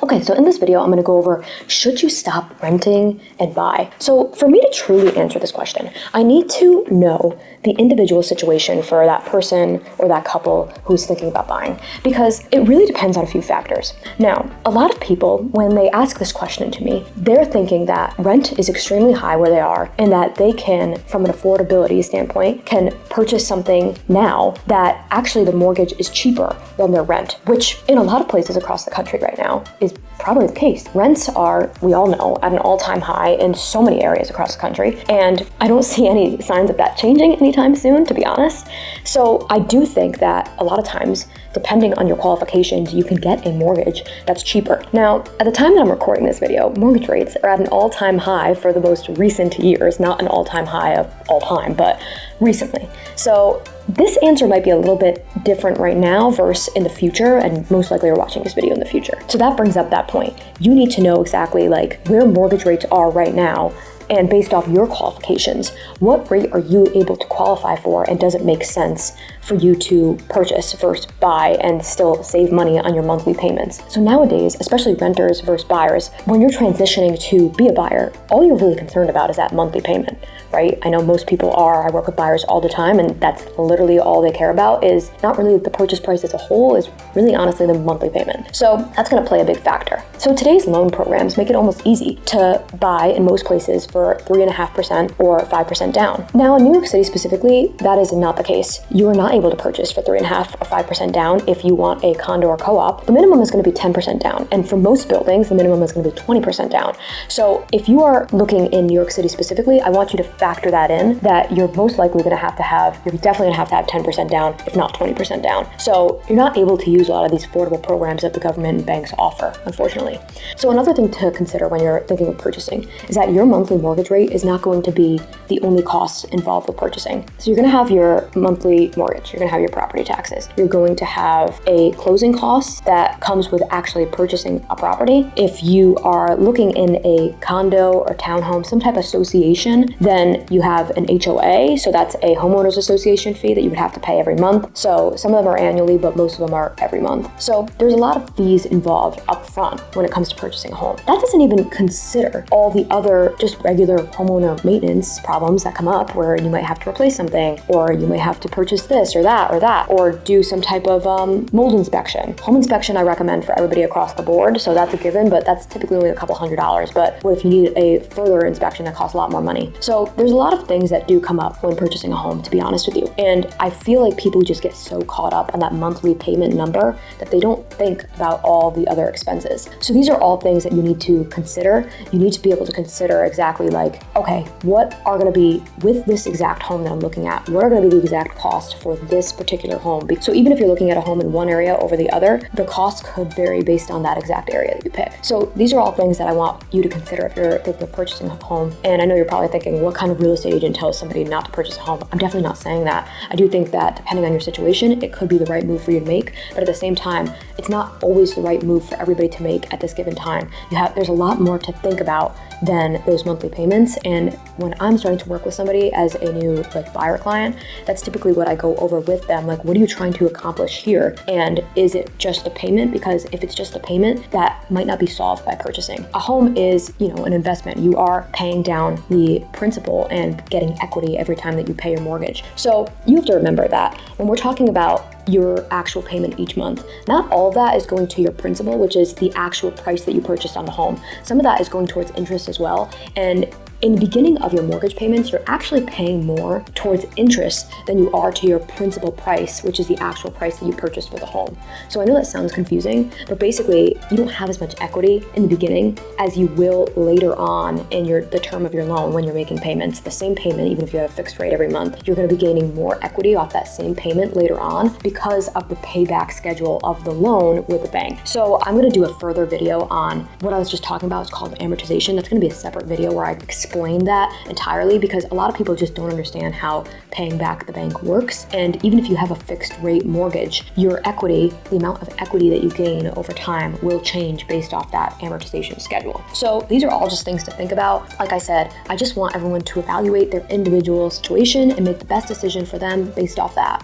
Okay, so in this video, I'm gonna go over, should you stop renting and buy? So for me to truly answer this question, I need to know the individual situation for that person or that couple who's thinking about buying, because it really depends on a few factors. Now, a lot of people, when they ask this question to me, they're thinking that rent is extremely high where they are and that they can, from an affordability standpoint, can purchase something now that actually the mortgage is cheaper than their rent, which in a lot of places across the country right now is probably the case. Rents are, we all know, at an all-time high in so many areas across the country, and I don't see any signs of that changing anytime soon, to be honest. So I do think that a lot of times, depending on your qualifications, you can get a mortgage that's cheaper. Now, at the time that I'm recording this video, mortgage rates are at an all-time high for the most recent years, not an all-time high of all time, but recently. So this answer might be a little bit different right now versus in the future, and most likely you're watching this video in the future. So that brings up that point. You need to know exactly like where mortgage rates are right now, and based off your qualifications, what rate are you able to qualify for, and does it make sense for you to purchase versus buy and still save money on your monthly payments? So nowadays, especially renters versus buyers, when you're transitioning to be a buyer, all you're really concerned about is that monthly payment, right? I know most people are. I work with buyers all the time, and that's literally all they care about, is not really the purchase price as a whole, is really honestly the monthly payment. So that's gonna play a big factor. So today's loan programs make it almost easy to buy in most places for 3.5% or 5% down. Now in New York City specifically, that is not the case. You are not able to purchase for 3.5% or 5% down if you want a condo or co-op. The minimum is gonna be 10% down. And for most buildings, the minimum is gonna be 20% down. So if you are looking in New York City specifically, I want you to factor that in, that you're most likely gonna have to have, you're definitely gonna have to have 10% down, if not 20% down. So you're not able to use a lot of these affordable programs that the government and banks offer, unfortunately. So another thing to consider when you're thinking of purchasing is that your monthly mortgage rate is not going to be the only costs involved with purchasing. So you're gonna have your monthly mortgage, you're gonna have your property taxes, you're going to have a closing cost that comes with actually purchasing a property. If you are looking in a condo or townhome, some type of association, then you have an HOA, so that's a homeowners association fee that you would have to pay every month. So some of them are annually, but most of them are every month. So there's a lot of fees involved up front when it comes to purchasing a home. That doesn't even consider all the other just regular homeowner maintenance problems that come up, where you might have to replace something, or you might have to purchase this or that, or do some type of mold inspection. Home inspection I recommend for everybody across the board, so that's a given, but that's typically only a couple $100. But what if you need a further inspection that costs a lot more money? So there's a lot of things that do come up when purchasing a home, to be honest with you. And I feel like people just get so caught up on that monthly payment number that they don't think about all the other expenses. So these are all things that you need to consider. You need to be able to consider exactly like, okay, what are gonna be, with this exact home that I'm looking at, what are gonna be the exact cost for this particular home? So even if you're looking at a home in one area over the other, the cost could vary based on that exact area that you pick. So these are all things that I want you to consider if you're thinking of purchasing a home. And I know you're probably thinking, what kind of real estate agent tells somebody not to purchase a home? I'm definitely not saying that. I do think that depending on your situation, it could be the right move for you to make, but at the same time, it's not always the right move for everybody to make at this given time. There's a lot more to think about than those monthly payments. And when I'm starting to work with somebody as a new buyer client, that's typically what I go over with them. Like, what are you trying to accomplish here? And is it just a payment? Because if it's just a payment, that might not be solved by purchasing. A home is, an investment. You are paying down the principal and getting equity every time that you pay your mortgage. So you have to remember that when we're talking about your actual payment each month, not all of that is going to your principal, which is the actual price that you purchased on the home. Some of that is going towards interest as well. And in the beginning of your mortgage payments, you're actually paying more towards interest than you are to your principal price, which is the actual price that you purchased for the home. So I know that sounds confusing, but basically you don't have as much equity in the beginning as you will later on in the term of your loan when you're making payments. The same payment, even if you have a fixed rate every month, you're going to be gaining more equity off that same payment later on because of the payback schedule of the loan with the bank. So I'm going to do a further video on what I was just talking about. It's called amortization. That's going to be a separate video where I explain that entirely, because a lot of people just don't understand how paying back the bank works. And even if you have a fixed rate mortgage, your equity, the amount of equity that you gain over time, will change based off that amortization schedule. So these are all just things to think about. Like I said, I just want everyone to evaluate their individual situation and make the best decision for them based off that.